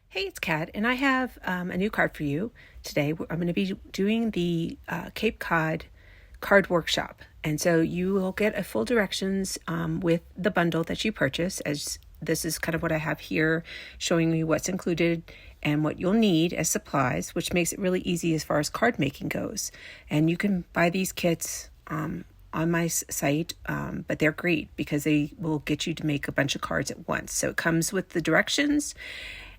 Hey, it's Kat, and I have a new card for you today. I'm going to be doing the Cape Cod card workshop, and so you will get a full directions with the bundle that you purchase. As this is kind of what I have here, showing you what's included and what you'll need as supplies, which makes it really easy as far as card making goes. And you can buy these kits on my site, but they're great because they will get you to make a bunch of cards at once. So it comes with the directions.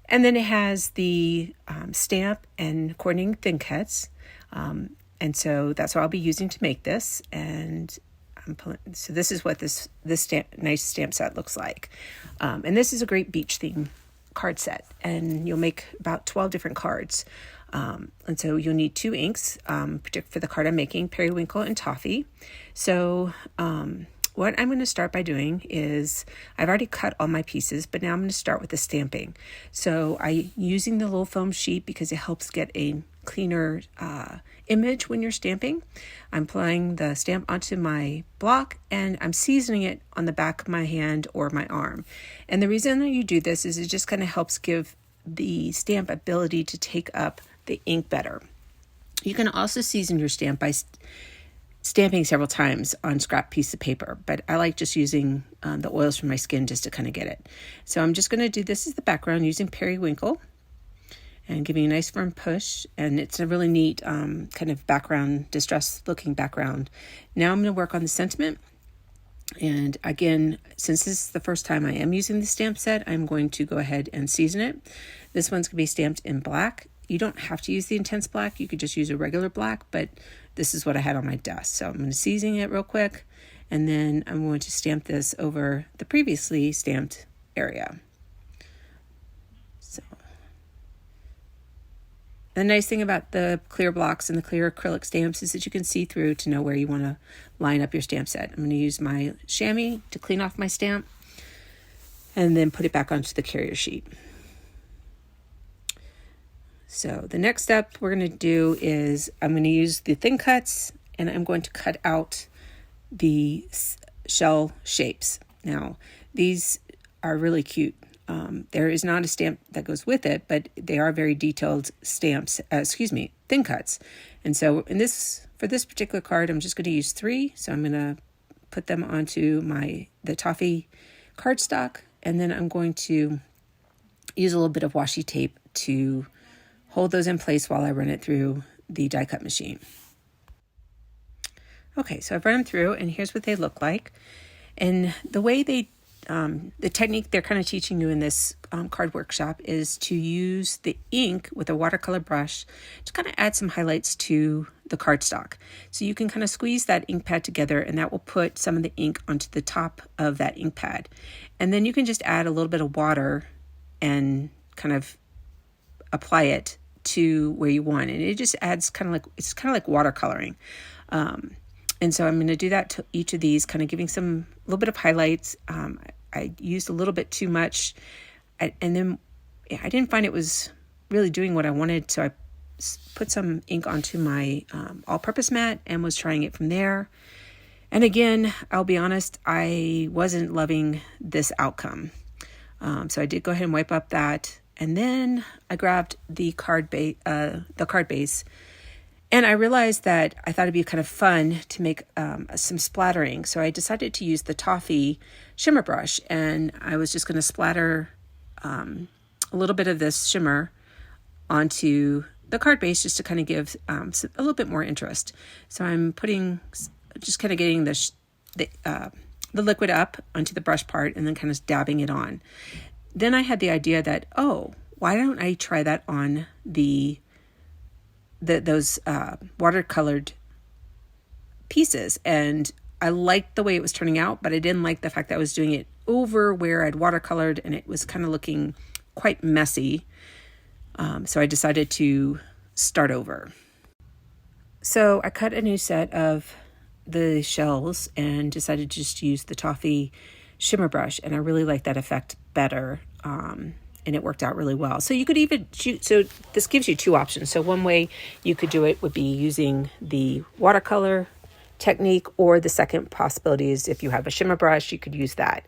And then it has the stamp and coordinating thin cuts. And so that's what I'll be using to make this. And so this is what this nice stamp set looks like. And this is a great beach theme card set. And you'll make about 12 different cards. And so you'll need 2 inks, particularly for the card I'm making, Periwinkle and Toffee. So what I'm going to start by doing is, I've already cut all my pieces, but now I'm going to start with the stamping. So I'm using the little foam sheet because it helps get a cleaner image when you're stamping. I'm applying the stamp onto my block and I'm seasoning it on the back of my hand or my arm. And the reason that you do this is it just kind of helps give the stamp ability to take up the ink better. You can also season your stamp by stamping several times on scrap piece of paper, but I like just using the oils from my skin just to kind of get it. So I'm just going to do this as the background using Periwinkle and giving a nice firm push, and it's a really neat kind of background, distressed looking background. Now I'm going to work on the sentiment, and again, since this is the first time I am using the stamp set, I'm going to go ahead and season it. This one's going to be stamped in black. You don't have to use the intense black, you could just use a regular black, but this is what I had on my desk. So I'm going to season it real quick, and then I'm going to stamp this over the previously stamped area. So the nice thing about the clear blocks and the clear acrylic stamps is that you can see through to know where you want to line up your stamp set. I'm going to use my chamois to clean off my stamp and then put it back onto the carrier sheet. So the next step we're going to do is I'm going to use the thin cuts and I'm going to cut out the shell shapes. Now, these are really cute. There is not a stamp that goes with it, but they are very detailed stamps, thin cuts. And so for this particular card, I'm just going to use 3. So I'm going to put them onto the Toffee cardstock, and then I'm going to use a little bit of washi tape to hold those in place while I run it through the die cut machine. Okay, so I've run them through, and here's what they look like. And the way the technique they're kind of teaching you in this card workshop is to use the ink with a watercolor brush to kind of add some highlights to the cardstock. So you can kind of squeeze that ink pad together, and that will put some of the ink onto the top of that ink pad. And then you can just add a little bit of water and kind of apply it to where you want, and it just adds it's kind of like watercoloring. And so I'm going to do that to each of these, kind of giving a little bit of highlights. I used a little bit too much, and then I didn't find it was really doing what I wanted, so I put some ink onto my all-purpose mat and was trying it from there. And again, I'll be honest, I wasn't loving this outcome. So I did go ahead and wipe up that. And then I grabbed the card base, and I realized that I thought it'd be kind of fun to make some splattering. So I decided to use the Toffee shimmer brush, and I was just going to splatter a little bit of this shimmer onto the card base just to kind of give a little bit more interest. So I'm just kind of getting the liquid up onto the brush part and then kind of dabbing it on. Then I had the idea that, why don't I try that on those watercolored pieces? And I liked the way it was turning out, but I didn't like the fact that I was doing it over where I'd watercolored, and it was kind of looking quite messy. So I decided to start over. So I cut a new set of the shells and decided to just use the Toffee shimmer brush, and I really like that effect better, and it worked out really well. So you could even so this gives you 2 options. So one way you could do it would be using the watercolor technique, or the second possibility is if you have a shimmer brush, you could use that.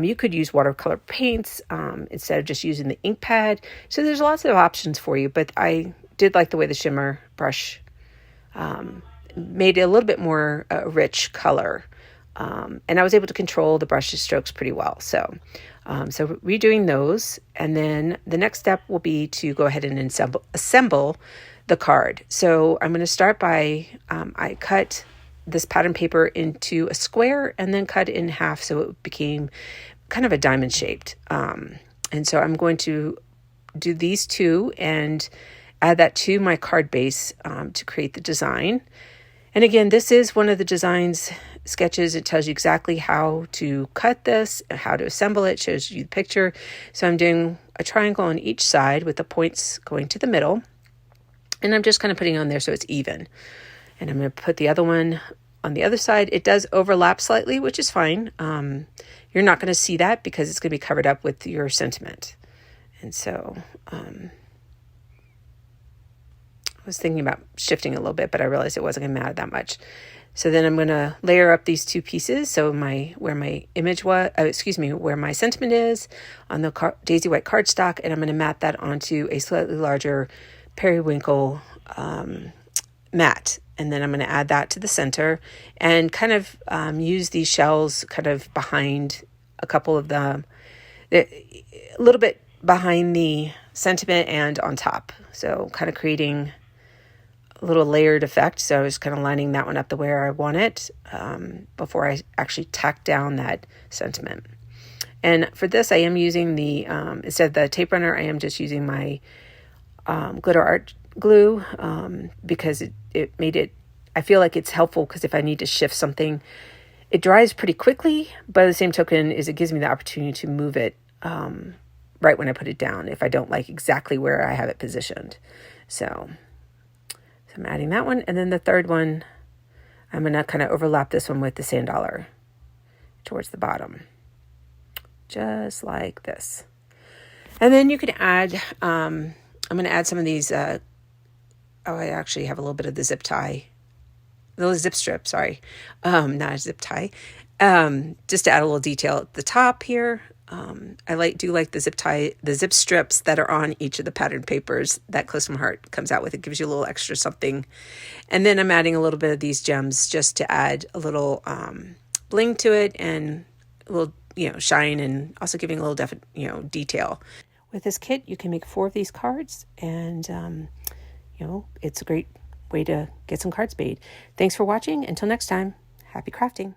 You could use watercolor paints instead of just using the ink pad. So there's lots of options for you, but I did like the way the shimmer brush made it a little bit more rich color. And I was able to control the brush strokes pretty well. So redoing those. And then the next step will be to go ahead and assemble the card. So I'm going to start by, I cut this pattern paper into a square and then cut it in half so it became kind of a diamond shaped. And so I'm going to do these two and add that to my card base to create the design. And again, this is one of the designs sketches. It tells you exactly how to cut this, how to assemble it, shows you the picture. So I'm doing a triangle on each side with the points going to the middle. And I'm just kind of putting on there so it's even. And I'm going to put the other one on the other side. It does overlap slightly, which is fine. You're not going to see that because it's going to be covered up with your sentiment. And so I was thinking about shifting a little bit, but I realized it wasn't going to matter that much. So then I'm going to layer up these two pieces. So where my image was, where my sentiment is on the daisy white cardstock, and I'm going to mat that onto a slightly larger Periwinkle mat. And then I'm going to add that to the center and kind of use these shells kind of behind a couple of them, a little bit behind the sentiment and on top. So kind of creating a little layered effect. So I was kind of lining that one up the way I want it before I actually tack down that sentiment. And for this, I am using the, instead of the tape runner, I am just using my glitter art glue because it made it, I feel like it's helpful because if I need to shift something, it dries pretty quickly, but the same token is it gives me the opportunity to move it right when I put it down if I don't like exactly where I have it positioned. So I'm adding that one. And then the third one, I'm going to kind of overlap this one with the sand dollar towards the bottom, just like this. And then you can add, I'm going to add some of these, I actually have a little bit of the zip strip, sorry, not a zip tie, just to add a little detail at the top here. I do like the zip strips that are on each of the pattern papers that Close to My Heart comes out with. It gives you a little extra something. And then I'm adding a little bit of these gems just to add a little bling to it and a little, shine, and also giving a little detail. With this kit, you can make 4 of these cards, and it's a great way to get some cards made. Thanks for watching. Until next time, happy crafting.